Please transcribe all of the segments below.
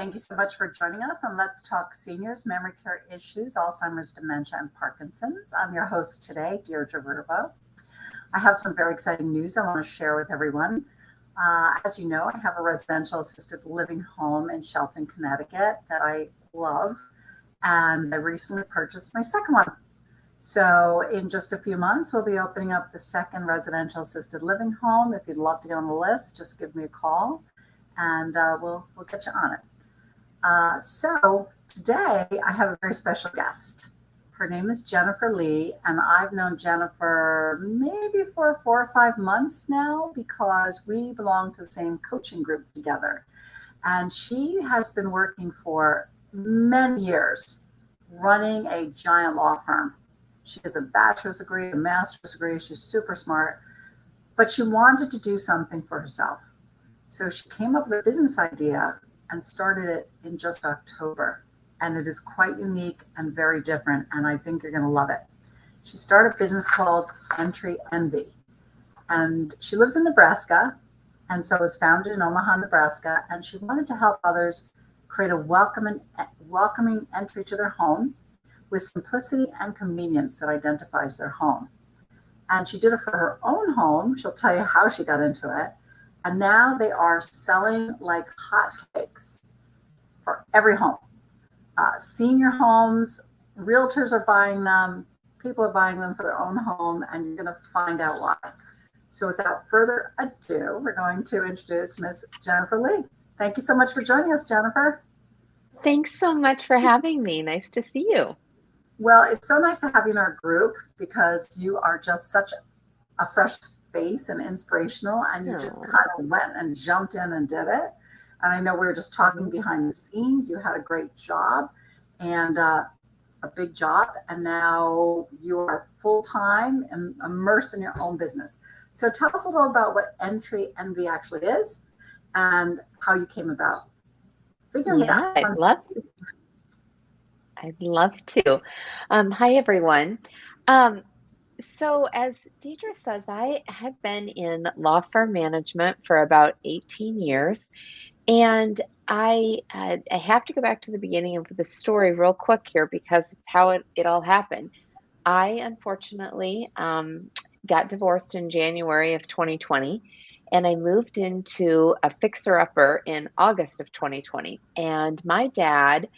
Thank you so much for joining us on Let's Talk Seniors, Memory Care Issues, Alzheimer's, Dementia, and Parkinson's. I'm your host today, Deirdre Verbo. I have some very exciting news I want to share with everyone. As you know, I have a residential assisted living home in Shelton, Connecticut that I love, and I recently purchased my second one. So in just a few months, we'll be opening up the second residential assisted living home. If you'd love to get on the list, just give me a call and we'll get you on it. So today I have a very special guest. Her name is Jennifer Lee, and I've known Jennifer maybe for 4 or 5 months now because we belong to the same coaching group together. And she has been working for many years running a giant law firm. She has a bachelor's degree, a master's degree. She's super smart, but she wanted to do something for herself. So she came up with a business idea and started it in just October. And it is quite unique and very different. And I think you're going to love it. She started a business called Entry Envy. And she lives in Nebraska. And so it was founded in Omaha, Nebraska. And she wanted to help others create a welcoming entry to their home with simplicity and convenience that identifies their home. And she did it for her own home. She'll tell you how she got into it. And now they are selling like hotcakes for every home. Senior homes, realtors are buying them, people are buying them for their own home, and you're going to find out why. So without further ado, we're going to introduce Miss Jennifer Lee. Thank you so much for joining us, Jennifer. Thanks so much for having me. Nice to see you. Well, it's so nice to have you in our group because you are just such a fresh face and inspirational, and you just kind of went and jumped in and did it. And I know we were just talking behind the scenes. You had a great job and a big job, and now you are full-time and immersed in your own business. So tell us a little about what Entry Envy actually is and how you came about figuring it out. I'd love to. Hi, everyone. So as Deirdre says, I have been in law firm management for about 18 years. And I have to go back to the beginning of the story real quick here because it's how it all happened. I unfortunately got divorced in January of 2020, and I moved into a fixer-upper in August of 2020. And my dad,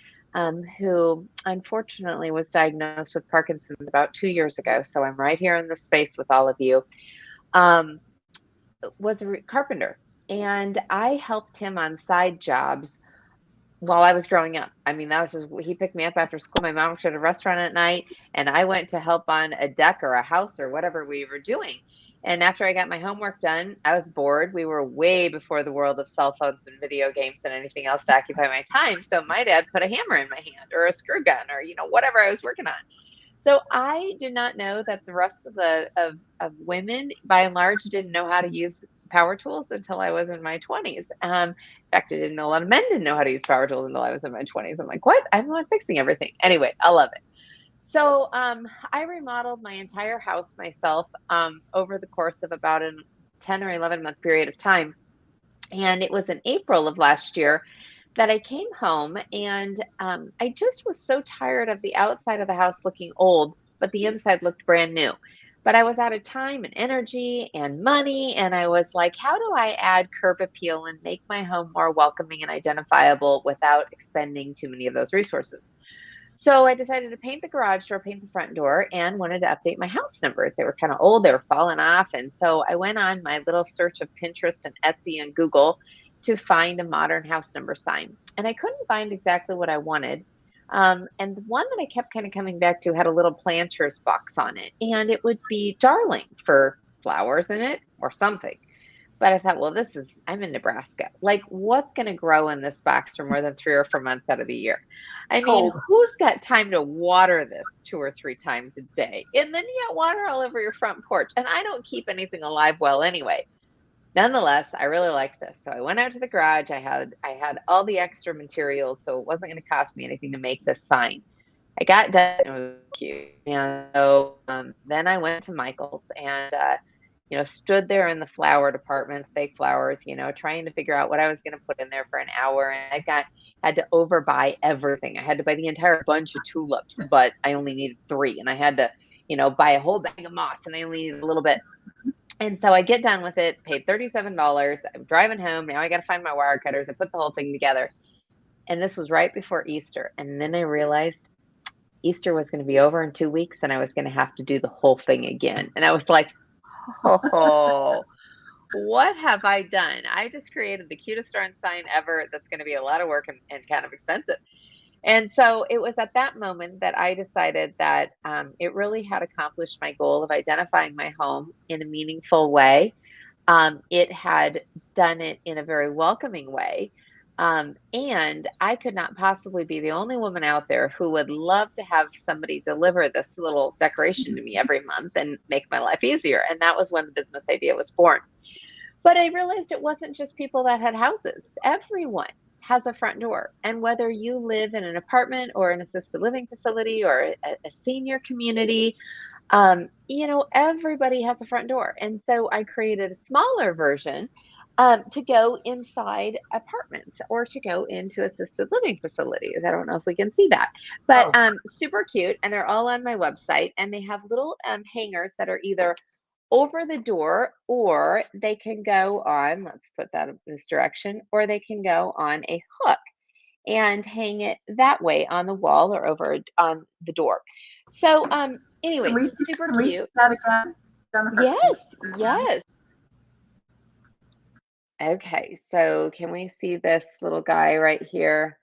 who unfortunately was diagnosed with Parkinson's about 2 years ago, so I'm right here in the space with all of you, was a carpenter. And I helped him on side jobs while I was growing up. I mean, he picked me up after school. My mom worked at a restaurant at night, and I went to help on a deck or a house or whatever we were doing. And after I got my homework done, I was bored. We were way before the world of cell phones and video games and anything else to occupy my time. So my dad put a hammer in my hand or a screw gun or, whatever I was working on. So I did not know that the rest of women, by and large, didn't know how to use power tools until I was in my 20s. In fact, I didn't know a lot of men didn't know how to use power tools until I was in my 20s. I'm like, what? I'm not fixing everything. Anyway, I love it. So I remodeled my entire house myself over the course of about a 10 or 11 month period of time. And it was in April of last year that I came home, and I just was so tired of the outside of the house looking old, but the inside looked brand new. But I was out of time and energy and money, and I was like, how do I add curb appeal and make my home more welcoming and identifiable without expending too many of those resources? So I decided to paint the garage door, paint the front door, and wanted to update my house numbers. They were kind of old, they were falling off. And so I went on my little search of Pinterest and Etsy and Google to find a modern house number sign. And I couldn't find exactly what I wanted. And the one that I kept kind of coming back to had a little planter's box on it, and it would be darling for flowers in it or something. But I thought, well, I'm in Nebraska. Like, what's going to grow in this box for more than 3 or 4 months out of the year? I mean, who's got time to water this 2 or 3 times a day? And then you got water all over your front porch. And I don't keep anything alive well anyway. Nonetheless, I really liked this. So I went out to the garage. I had all the extra materials, so it wasn't going to cost me anything to make this sign. I got done. It was cute. And so then I went to Michael's, and stood there in the flower department, fake flowers, trying to figure out what I was going to put in there for an hour. And had to overbuy everything. I had to buy the entire bunch of tulips, but I only needed 3. And I had to, buy a whole bag of moss, and I only needed a little bit. And so I get done with it, paid $37. I'm driving home. Now I got to find my wire cutters. I put the whole thing together. And this was right before Easter. And then I realized Easter was going to be over in 2 weeks, and I was going to have to do the whole thing again. And I was like, oh, what have I done? I just created the cutest darn sign ever. That's going to be a lot of work and kind of expensive. And so it was at that moment that I decided that it really had accomplished my goal of identifying my home in a meaningful way. It had done it in a very welcoming way. And I could not possibly be the only woman out there who would love to have somebody deliver this little decoration to me every month and make my life easier. And that was when the business idea was born. But I realized it wasn't just people that had houses. Everyone has a front door. And whether you live in an apartment or an assisted living facility or a senior community, everybody has a front door. And so I created a smaller version to go inside apartments or to go into assisted living facilities. I don't know if we can see that, but super cute. And they're all on my website, and they have little hangers that are either over the door, or they can go on, let's put that in this direction, or they can go on a hook and hang it that way on the wall or over on the door. So anyway, super can we see cute. that again, Jennifer? Yes. Okay, so can we see this little guy right here?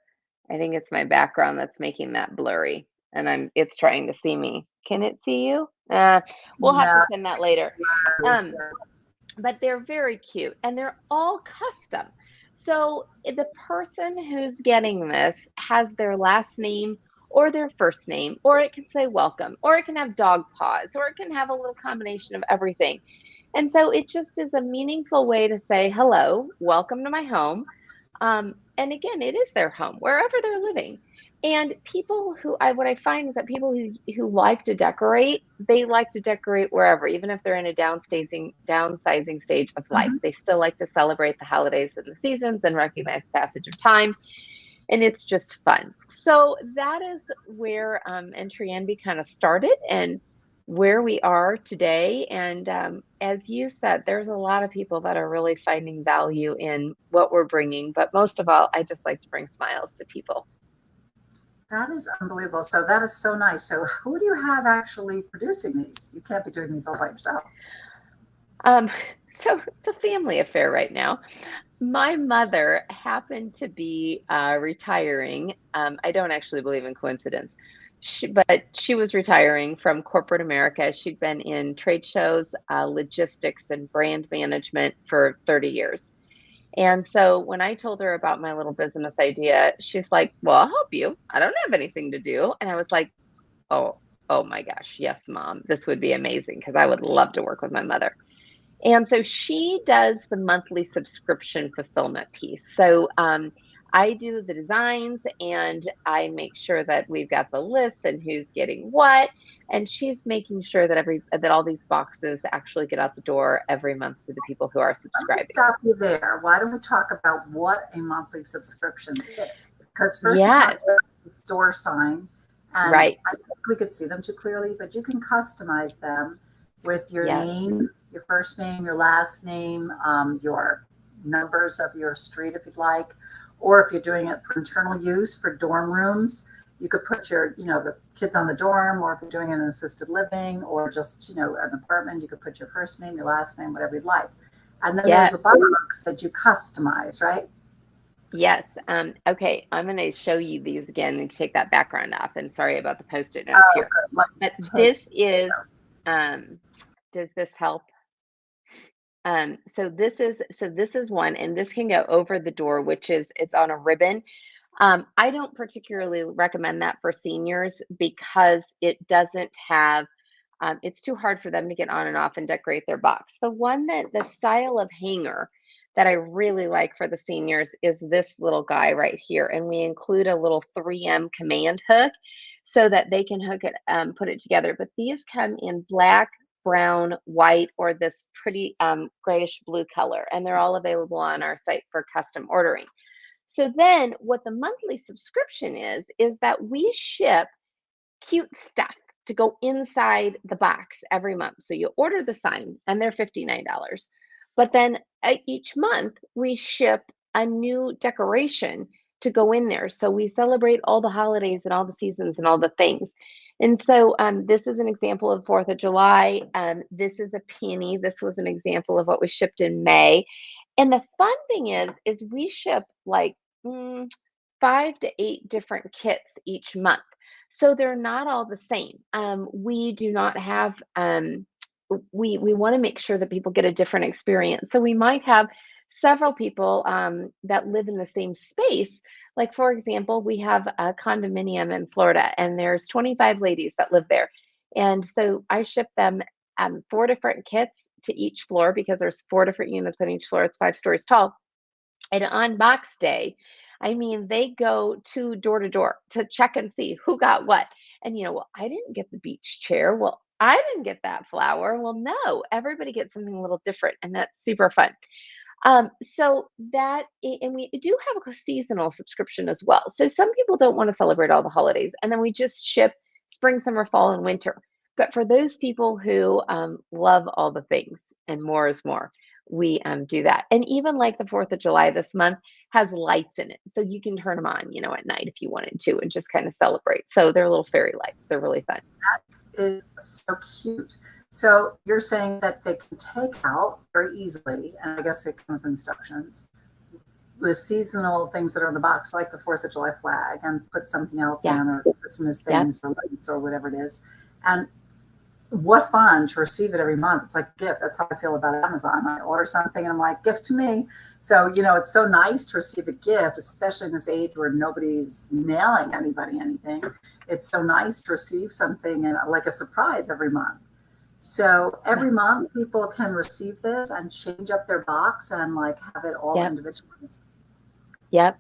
I think it's my background that's making that blurry, and it's trying to see me. Can it see you? We'll have to send that later. But they're very cute, and they're all custom. So the person who's getting this has their last name or their first name, or it can say welcome, or it can have dog paws, or it can have a little combination of everything. And so it just is a meaningful way to say, hello, welcome to my home. And again, it is their home, wherever they're living. And what I find is that people who like to decorate, they like to decorate wherever, even if they're in a downsizing stage of life. They still like to celebrate the holidays and the seasons and recognize the passage of time. And it's just fun. So that is where Entry Envy kind of started and where we are today. And as you said, there's a lot of people that are really finding value in what we're bringing. But most of all, I just like to bring smiles to people. That is unbelievable. So that is so nice. So who do you have actually producing these? You can't be doing these all by yourself. So it's a family affair right now. My mother happened to be retiring. I don't actually believe in coincidence. But she was retiring from corporate America. She'd been in trade shows, logistics, and brand management for 30 years. And so when I told her about my little business idea, she's like, well, I'll help you. I don't have anything to do. And I was like, oh my gosh, yes, Mom, this would be amazing because I would love to work with my mother. And so she does the monthly subscription fulfillment piece. So I do the designs, and I make sure that we've got the list and who's getting what. And she's making sure that all these boxes actually get out the door every month to the people who are subscribing. Stop you there. Why don't we talk about what a monthly subscription is? Because first, we talk about the store sign, and right. I think we could see them too clearly, but you can customize them with your name, your first name, your last name, your numbers of your street if you'd like, or if you're doing it for internal use for dorm rooms. You could put the kids on the dorm, or if you're doing it in assisted living or just, an apartment, you could put your first name, your last name, whatever you'd like. And then there's a box that you customize, right? Yes. Okay. I'm going to show you these again and take that background off. And sorry about the Post-it notes here. But this is, does this help? So this is one, and this can go over the door, it's on a ribbon. I don't particularly recommend that for seniors because it doesn't have, it's too hard for them to get on and off and decorate their box. The style of hanger that I really like for the seniors is this little guy right here. And we include a little 3M command hook so that they can hook it, put it together. But these come in black, brown, white, or this pretty grayish blue color. And they're all available on our site for custom ordering. So then what the monthly subscription is that we ship cute stuff to go inside the box every month. So you order the sign and they're $59. But then each month we ship a new decoration to go in there. So we celebrate all the holidays and all the seasons and all the things. And so this is an example of 4th of July. This is a peony. This was an example of what was shipped in May. And the fun thing is we ship like 5 to 8 different kits each month. So they're not all the same. We do not have, we want to make sure that people get a different experience. So we might have several people that live in the same space. Like, for example, we have a condominium in Florida, and there's 25 ladies that live there. And so I ship them 4 different kits to each floor because there's 4 different units on each floor. It's 5 stories tall. And on box day, I mean, they go door to door to check and see who got what. And, well, I didn't get the beach chair. Well, I didn't get that flower. Well, no, everybody gets something a little different, and that's super fun. So that, and we do have a seasonal subscription as well. So some people don't want to celebrate all the holidays, and then we just ship spring, summer, fall, and winter. But for those people who love all the things and more is more, we do that. And even like the 4th of July this month has lights in it. So you can turn them on, at night if you wanted to and just kind of celebrate. So they're little fairy lights. They're really fun. That is so cute. So you're saying that they can take out very easily, and I guess they come with instructions, the seasonal things that are in the box, like the 4th of July flag, and put something else in, or Christmas things, or lights, or whatever it is. And what fun to receive it every month. It's like a gift. That's how I feel about Amazon. I order something and I'm like, gift to me. So, it's so nice to receive a gift, especially in this age where nobody's mailing anybody anything. It's so nice to receive something and like a surprise every month. So every month people can receive this and change up their box and like have it all individualized. Yep.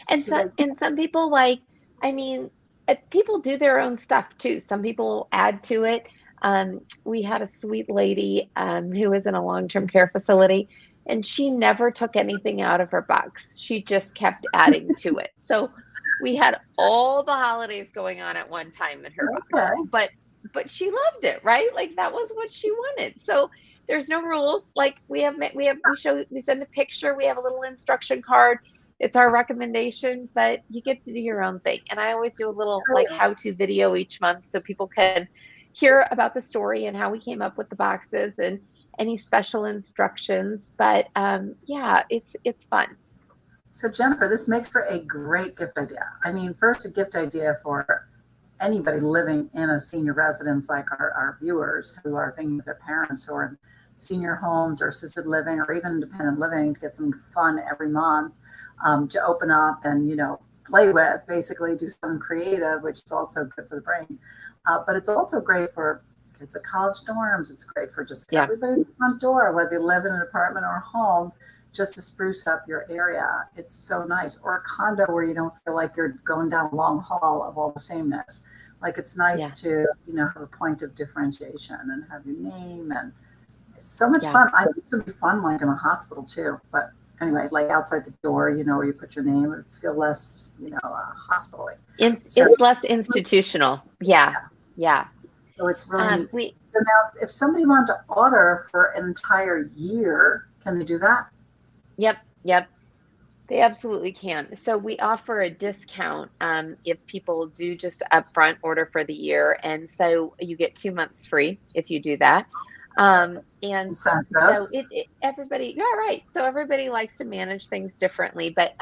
And some people people do their own stuff too. Some people add to it. We had a sweet lady who was in a long-term care facility, and she never took anything out of her box. She just kept adding to it. So we had all the holidays going on at one time in her box. But she loved it, right? Like that was what she wanted. So there's no rules. Like we send a picture. We have a little instruction card. It's our recommendation, but you get to do your own thing. And I always do a little like how-to video each month so people can hear about the story and how we came up with the boxes and any special instructions. But it's fun. So Jennifer, this makes for a great gift idea. I mean, first a gift idea for anybody living in a senior residence, like our viewers who are thinking of their parents who are in senior homes or assisted living or even independent living, to get something fun every month. To open up and, play with, basically do something creative, which is also good for the brain. But it's also great for kids at college dorms. It's great for just everybody at the front door, whether you live in an apartment or a home, just to spruce up your area. It's so nice. Or a condo where you don't feel like you're going down a long hall of all the sameness. Like it's nice to, have a point of differentiation and have your name. And it's so much fun. I think this would be fun like in a hospital too. But anyway, like outside the door, where you put your name, it would feel less, hospital-y. It's less institutional. Yeah. So it's really so now if somebody wanted to order for an entire year, can they do that? Yep. They absolutely can. So we offer a discount if people do just upfront order for the year. And so you get 2 months free if you do that. And so everybody, so everybody likes to manage things differently, but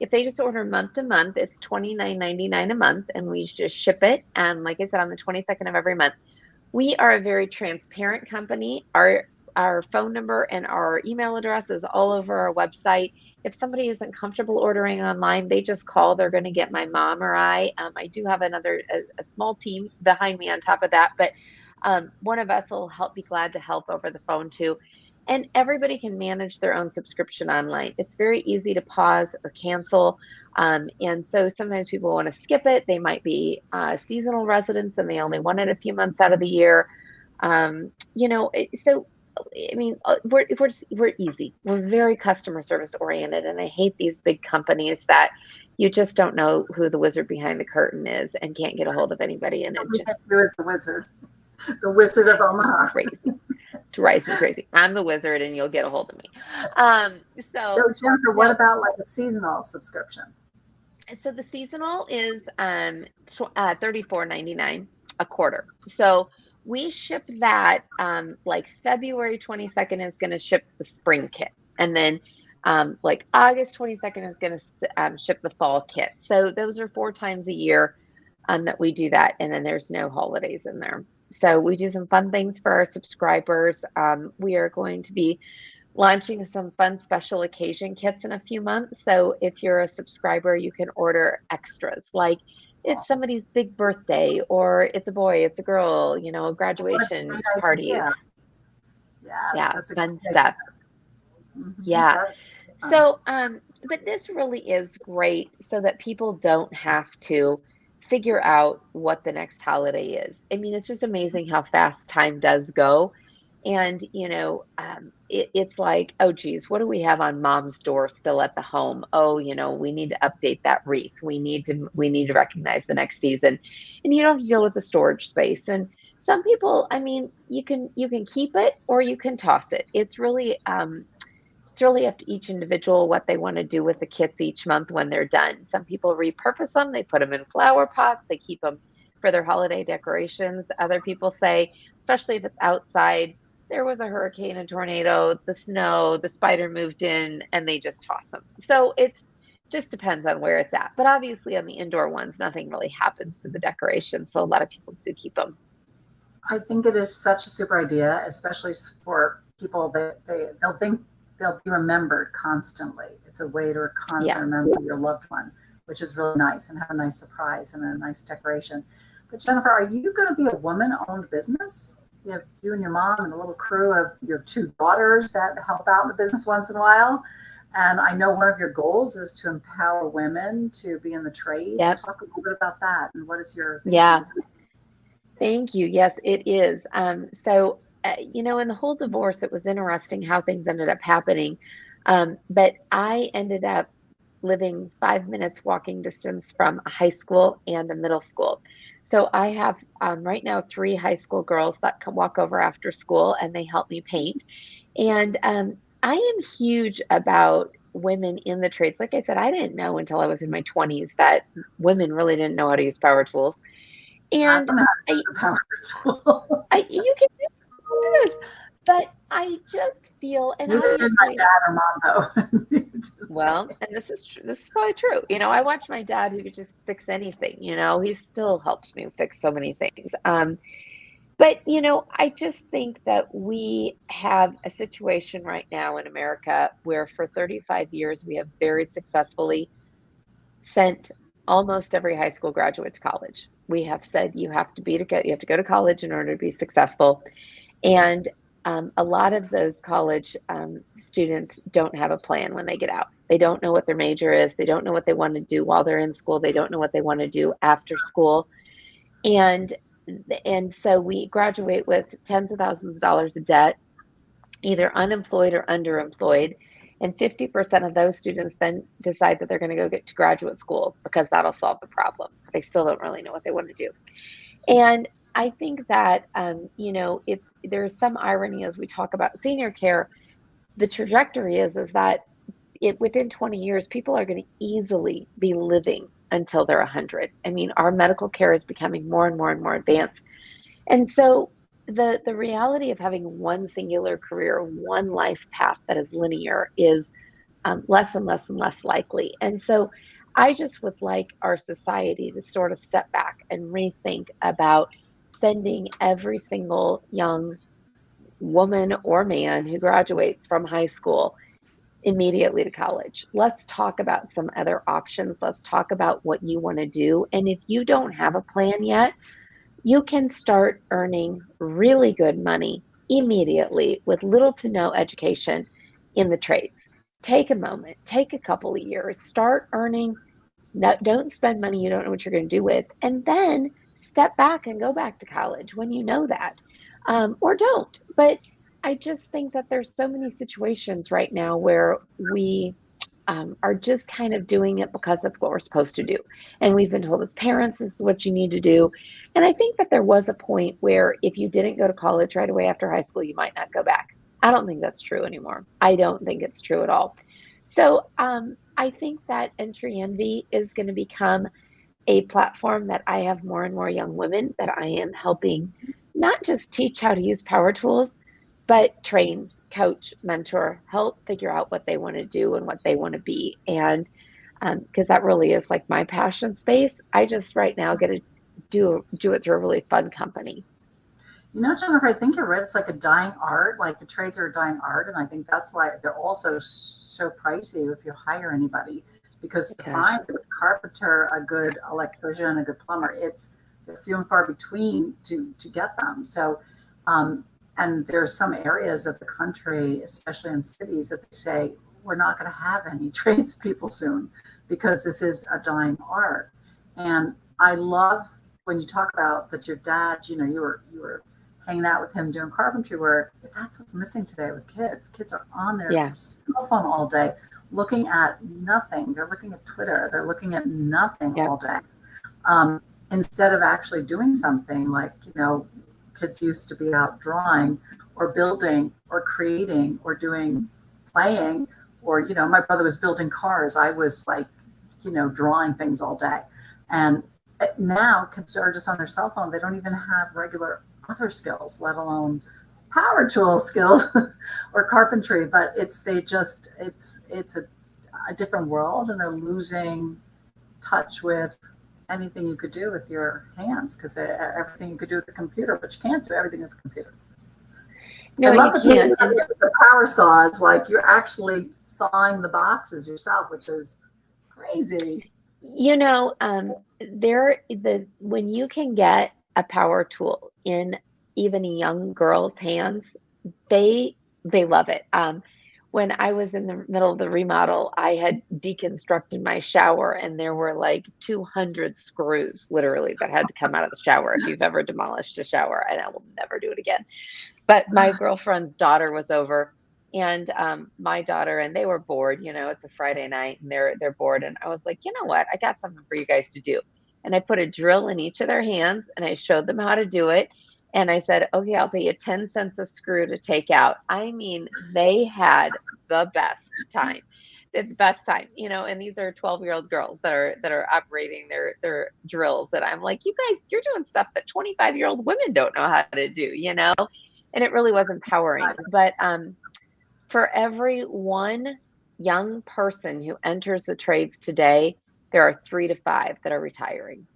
if they just order month to month, it's $29.99 a month, and we just ship it. And like I said, on the 22nd of every month. We are a very transparent company. Our phone number and our email address is all over our website. If somebody isn't comfortable ordering online, they just call. They're going to get my mom or I. I do have a small team behind me on top of that, but one of us will be glad to help over the phone too. And everybody can manage their own subscription online. It's very easy to pause or cancel. And so sometimes people want to skip it. They might be seasonal residents and they only want it a few months out of the year. So I mean, we're easy. We're very customer service oriented, and I hate these big companies that you just don't know who the wizard behind the curtain is and can't get a hold of anybody, and it We just get you as the Wizard of Omaha. crazy. Drives me crazy. I'm the wizard, and you'll get a hold of me. So Jennifer, what about like a seasonal subscription? So the seasonal is $34.99 a quarter. So we ship that like February 22nd is going to ship the spring kit, and then like August 22nd is going to ship the fall kit. So those are 4 times a year that we do that, and then there's no holidays in there. So we do some fun things for our subscribers. We are going to be launching some fun special occasion kits in a few months. So if you're a subscriber, you can order extras like it's somebody's big birthday, or it's a boy, it's a girl, graduation parties. Yes, Yeah, that's fun stuff. Mm-hmm. Yeah. So, but this really is great so that people don't have to figure out what the next holiday is. I mean, it's just amazing how fast time does go. And, it's like, oh, geez, what do we have on mom's door still at the home? Oh, we need to update that wreath. We need to recognize the next season. And you don't have to deal with the storage space. And some people, I mean, you can keep it or you can toss it. It's really up to each individual what they want to do with the kits each month when they're done. Some people repurpose them, they put them in flower pots, they keep them for their holiday decorations. Other people say, especially if it's outside, there was a hurricane, a tornado, the snow, the spider moved in, and they just toss them. So it just depends on where it's at. But obviously on the indoor ones, nothing really happens with the decorations. So a lot of people do keep them. I think it is such a super idea, especially for people that they'll think they'll be remembered constantly. It's a way to constantly remember your loved one, which is really nice, and have a nice surprise and a nice decoration. But Jennifer, are you going to be a woman-owned business? You have you and your mom and a little crew of your 2 daughters that help out in the business once in a while. And I know one of your goals is to empower women to be in the trades. Yep. Talk a little bit about that. And what is your thinking? Yeah. Thank you. Yes, it is. So, in the whole divorce, it was interesting how things ended up happening. But I ended up living 5 minutes walking distance from a high school and a middle school. So I have right now 3 high school girls that can walk over after school, and they help me paint. And I am huge about women in the trades. Like I said, I didn't know until I was in my 20s that women really didn't know how to use power tools. And the power tool. you can do this, but I just feel, and neither did my dad or mom though. Well, and this is probably true. I watched my dad who could just fix anything. He still helps me fix so many things. But I just think that we have a situation right now in America where for 35 years we have very successfully sent almost every high school graduate to college. We have said you have to go to college in order to be successful, and a lot of those college students don't have a plan when they get out. They don't know what their major is. They don't know what they want to do while they're in school. They don't know what they want to do after school, and so we graduate with tens of thousands of dollars of debt, either unemployed or underemployed. And 50% of those students then decide that they're going to go get to graduate school because that'll solve the problem. They still don't really know what they want to do. And I think that, there's some irony as we talk about senior care. The trajectory is that within 20 years, people are going to easily be living until they're 100. I mean, our medical care is becoming more and more and more advanced. And so the reality of having one singular career, one life path that is linear is less and less and less likely. And so I just would like our society to sort of step back and rethink about sending every single young woman or man who graduates from high school immediately to college. Let's talk about some other options. Let's talk about what you want to do. And if you don't have a plan yet, you can start earning really good money immediately with little to no education in the trades. Take a moment, take a couple of years, start earning. Don't spend money you don't know what you're going to do with, and then step back and go back to college when you know that, or don't. But I just think that there's so many situations right now where we are just kind of doing it because that's what we're supposed to do. And we've been told as parents, this is what you need to do. And I think that there was a point where if you didn't go to college right away after high school, you might not go back. I don't think that's true anymore. I don't think it's true at all. So I think that Entry Envy is going to become a platform that I have more and more young women that I am helping not just teach how to use power tools, but train, coach, mentor, help figure out what they want to do and what they want to be. And because that really is like my passion space, I just right now get to do it through a really fun company. You know, Jennifer, I think you're right. It's like a dying art. Like the trades are a dying art, and I think that's why they're also so pricey if you hire anybody. Because to find a good carpenter, a good electrician, a good plumber, it's few and far between to get them. So, and there's some areas of the country, especially in cities, that they say we're not going to have any tradespeople soon because this is a dying art. And I love when you talk about that your dad, you know, you were hanging out with him doing carpentry work. If that's what's missing today with kids. Kids are on their cell phone all day, looking at nothing. They're looking at Twitter. They're looking at nothing all day. Instead of actually doing something like, you know, kids used to be out drawing or building or creating or doing playing, or, you know, my brother was building cars. I was like, you know, drawing things all day. And now kids are just on their cell phone. They don't even have regular other skills, let alone power tool skills or carpentry. But it's a different world, and they're losing touch with anything you could do with your hands, because everything you could do with the computer, but you can't do everything with the computer. No, I love you can't. The power saw is like you're actually sawing the boxes yourself, which is crazy. You know, when you can get a power tool in even a young girl's hands, they love it. When I was in the middle of the remodel, I had deconstructed my shower, and there were like 200 screws literally that had to come out of the shower. If you've ever demolished a shower, and I will never do it again. But my girlfriend's daughter was over, and my daughter, and they were bored. You know, it's a Friday night, and they're bored. And I was like, you know what? I got something for you guys to do. And I put a drill in each of their hands, and I showed them how to do it. And I said, okay, I'll pay you 10 cents a screw to take out. I mean, they had the best time, you know, and these are 12-year-old girls that are operating their drills, that I'm like, you guys, you're doing stuff that 25-year-old women don't know how to do, you know? And it really was empowering. But for every one young person who enters the trades today, there are 3 to 5 that are retiring.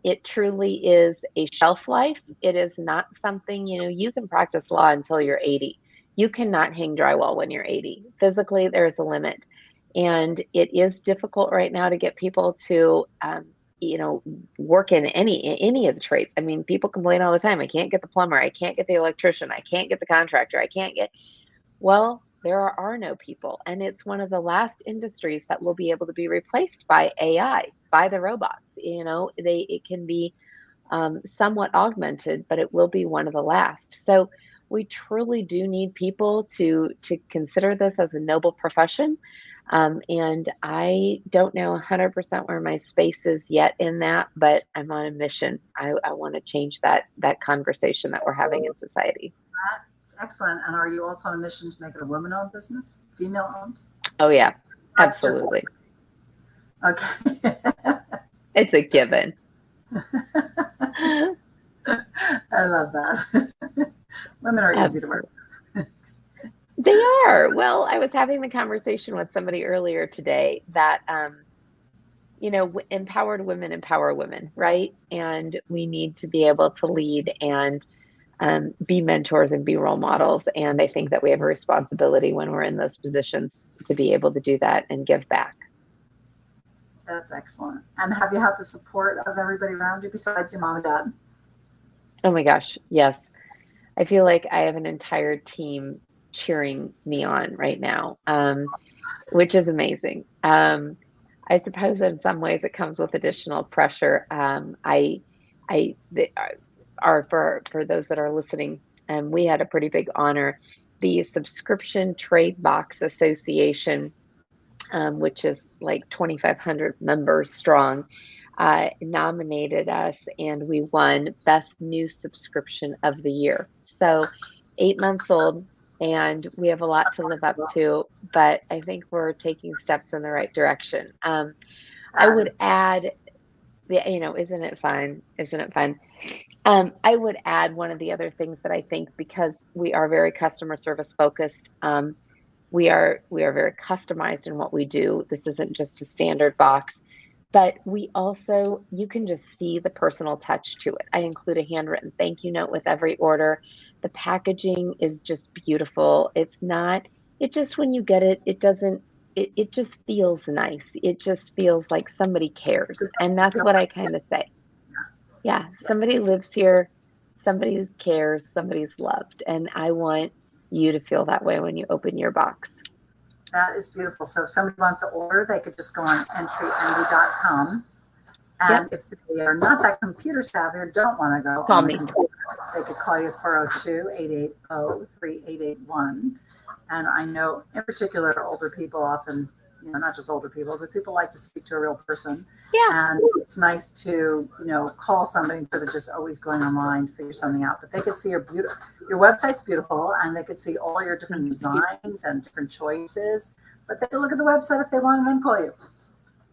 It truly is a shelf life. It is not something, you know, you can practice law until you're 80. You cannot hang drywall when you're 80. Physically, there's a limit. And it is difficult right now to get people to, you know, work in any of the trades. I mean, people complain all the time. I can't get the plumber. I can't get the electrician. I can't get the contractor. I can't get, well, there are no people. And it's one of the last industries that will be able to be replaced by AI, by the robots. You know, it can be somewhat augmented, but it will be one of the last. So we truly do need people to consider this as a noble profession. And I don't know 100% where my space is yet in that, but I'm on a mission. I want to change that conversation that we're having in society. That's excellent. And are you also on a mission to make it a women-owned business, female-owned? Oh yeah, absolutely. Okay. It's a given. I love that. Women are easy to work with. They are. Well, I was having the conversation with somebody earlier today that, you know, empowered women empower women, right? And we need to be able to lead and be mentors and be role models. And I think that we have a responsibility when we're in those positions to be able to do that and give back. That's excellent. And have you had the support of everybody around you besides your mom and dad? Oh my gosh, yes. I feel like I have an entire team cheering me on right now, which is amazing. I suppose in some ways it comes with additional pressure. I are for those that are listening. And we had a pretty big honor. The Subscription Trade Box Association, which is like 2,500 members strong, nominated us, and we won Best New Subscription of the Year. So 8 months old, and we have a lot to live up to, but I think we're taking steps in the right direction. I would add, isn't it fun? Isn't it fun? I would add one of the other things that I think, because we are very customer service focused, we are very customized in what we do. This isn't just a standard box, but you can just see the personal touch to it. I include a handwritten thank you note with every order. The packaging is just beautiful. When you get it, it just feels nice. It just feels like somebody cares. And that's what I kind of say. Yeah, somebody lives here, somebody cares, somebody's loved. And I want you to feel that way when you open your box. That is beautiful. So if somebody wants to order, they could just go on entryenvy.com. And if they are not that computer savvy or don't want to go Call me. They could call you 402-880-3881. And I know in particular, older people often, not just older people, but people like to speak to a real person. Yeah. And it's nice to, call somebody instead of just always going online to figure something out. But they could see your website's beautiful, and they could see all your different designs and different choices. But they can look at the website if they want and then call you.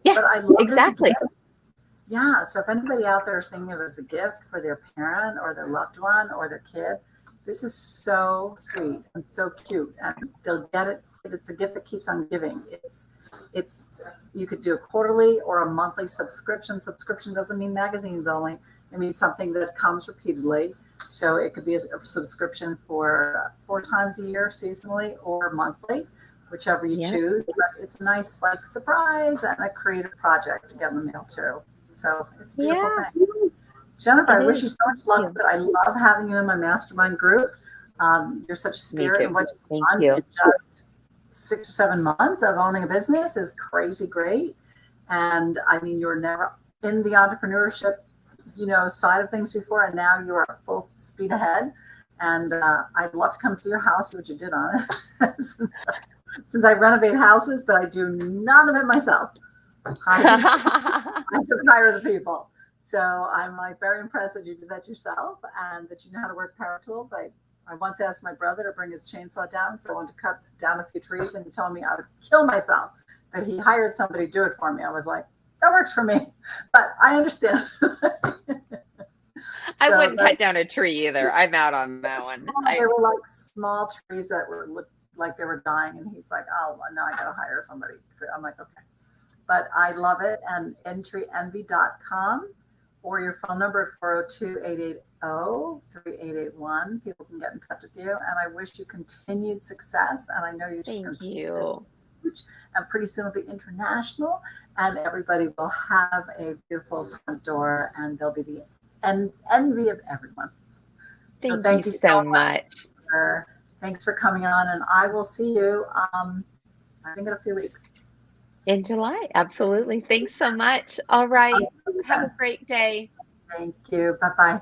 Yeah, but I love exactly. Yeah. So if anybody out there is thinking of it as a gift for their parent or their loved one or their kid, this is so sweet and so cute, and they'll get it. It's a gift that keeps on giving. You could do a quarterly or a monthly subscription. Subscription doesn't mean magazines only. It means something that comes repeatedly. So it could be a subscription for 4 times a year, seasonally or monthly, whichever you choose. But it's a nice surprise and a creative project to get in the mail too. So it's a beautiful thing. Jennifer, I wish you so much luck. But I love having you in my mastermind group. You're such a spirit, and what you've done in just 6 or 7 months of owning a business is crazy great. And I mean, you're never in the entrepreneurship, side of things before, and now you are full speed ahead. And I'd love to come see your house, see what you did on it. Since I renovate houses, but I do none of it myself. I just hire the people. So I'm very impressed that you did that yourself and that you know how to work power tools. I once asked my brother to bring his chainsaw down because I wanted to cut down a few trees, and he told me I would kill myself. But he hired somebody to do it for me. I was like, that works for me. But I understand. I wouldn't cut down a tree either. I'm out on that one. They were like small trees that looked like they were dying, and he's like, oh, no, I got to hire somebody. I'm like, okay. But I love it. And entryenvy.com or your phone number at 402-880-3881. People can get in touch with you. And I wish you continued success. And I know you're just going to take this huge, and pretty soon it'll be international, and everybody will have a beautiful front door, and they'll be the envy of everyone. Thank you so much. Thanks for coming on, and I will see you, I think in a few weeks. In July, absolutely. Thanks so much. All right. Have a great day. Thank you. Bye-bye.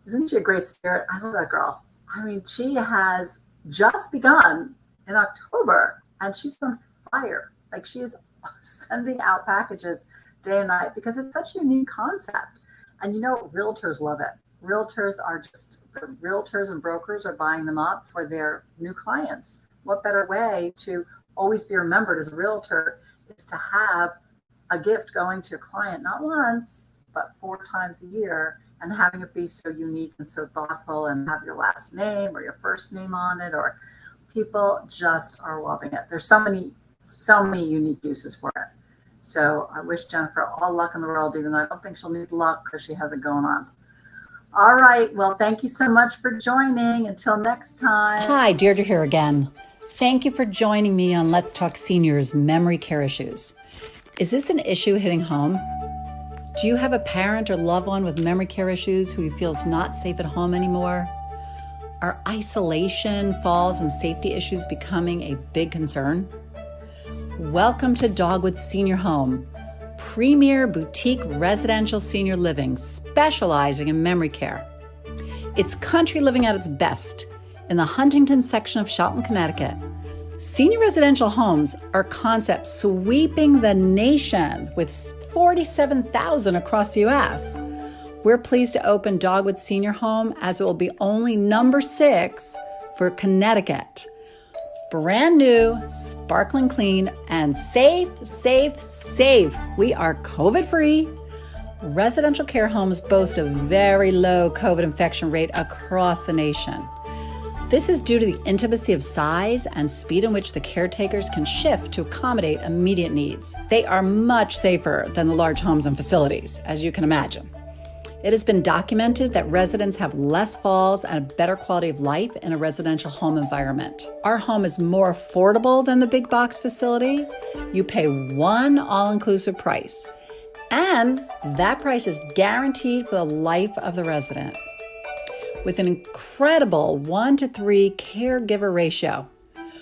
Isn't she a great spirit? I love that girl. I mean, she has just begun in October, and she's on fire. Like, she is sending out packages day and night because it's such a unique concept. And realtors love it. Realtors and brokers are buying them up for their new clients. What better way to always be remembered as a realtor is to have a gift going to a client, not once, but 4 times a year, and having it be so unique and so thoughtful, and have your last name or your first name on it, or people just are loving it. There's so many unique uses for it. So I wish Jennifer all luck in the world, even though I don't think she'll need luck because she has it going on. All right. Well, thank you so much for joining. Until next time. Hi, Deirdre here again. Thank you for joining me on Let's Talk Seniors Memory Care Issues. Is this an issue hitting home? Do you have a parent or loved one with memory care issues who feels not safe at home anymore? Are isolation, falls, and safety issues becoming a big concern? Welcome to Dogwood Senior Home, premier boutique residential senior living specializing in memory care. It's country living at its best in the Huntington section of Shelton, Connecticut. Senior residential homes are concepts sweeping the nation with 47,000 across the U.S. We're pleased to open Dogwood Senior Home as it will be only number 6 for Connecticut. Brand new, sparkling clean, and safe. We are COVID-free. Residential care homes boast a very low COVID infection rate across the nation. This is due to the intimacy of size and speed in which the caretakers can shift to accommodate immediate needs. They are much safer than the large homes and facilities, as you can imagine. It has been documented that residents have less falls and a better quality of life in a residential home environment. Our home is more affordable than the big box facility. You pay one all-inclusive price, and that price is guaranteed for the life of the resident. With an incredible 1-to-3 caregiver ratio,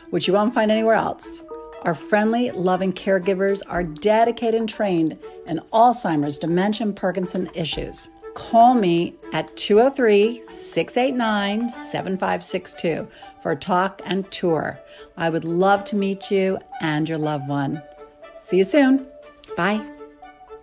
which you won't find anywhere else. Our friendly, loving caregivers are dedicated and trained in Alzheimer's, dementia, and Parkinson issues. Call me at 203-689-7562 for a talk and tour. I would love to meet you and your loved one. See you soon. Bye.